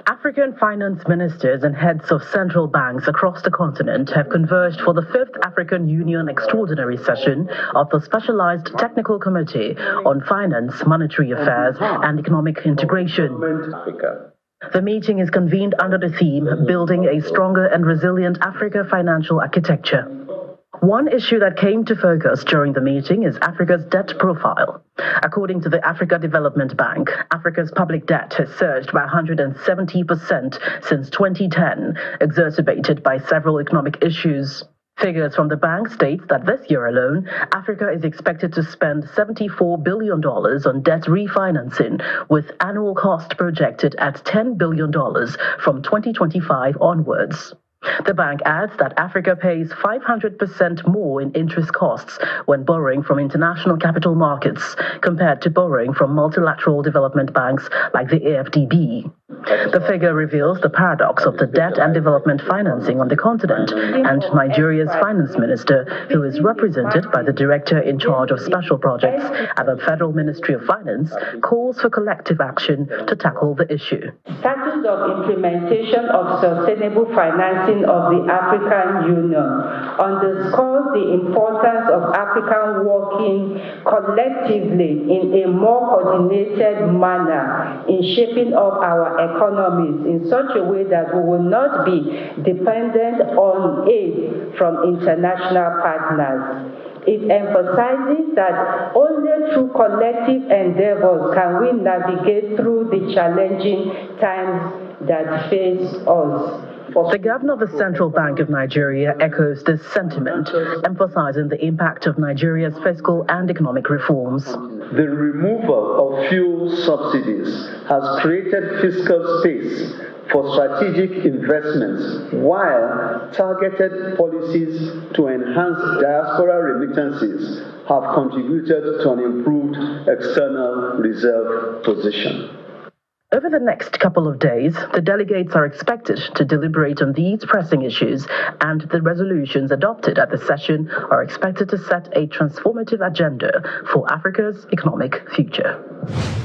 African finance ministers and heads of central banks across the continent have converged for the 5th African Union Extraordinary Session of the Specialized Technical Committee on Finance, Monetary Affairs and Economic Integration. The meeting is convened under the theme, Building a Stronger and Resilient Africa Financial Architecture. One issue that came to focus during the meeting is Africa's debt profile. According to the Africa Development Bank, Africa's public debt has surged by 170% since 2010, exacerbated by several economic issues. Figures from the bank state that this year alone, Africa is expected to spend $74 billion on debt refinancing, with annual cost projected at $10 billion from 2025 onwards. The bank adds that Africa pays 500% more in interest costs when borrowing from international capital markets compared to borrowing from multilateral development banks like the AFDB. The figure reveals the paradox of the debt and development financing on the continent, and Nigeria's finance minister, who is represented by the director in charge of special projects at the Federal Ministry of Finance, calls for collective action to tackle the issue. Status of implementation of sustainable financing of the African Union underscores the importance of Africa working collectively in a more coordinated manner in shaping up our economies in such a way that we will not be dependent on aid from international partners. It emphasizes that only through collective endeavors can we navigate through the challenging times that face us. The governor of the Central Bank of Nigeria echoes this sentiment, emphasizing the impact of Nigeria's fiscal and economic reforms. The removal of fuel subsidies has created fiscal space for strategic investments, while targeted policies to enhance diaspora remittances have contributed to an improved external reserve position. Over the next couple of days, the delegates are expected to deliberate on these pressing issues, and the resolutions adopted at the session are expected to set a transformative agenda for Africa's economic future.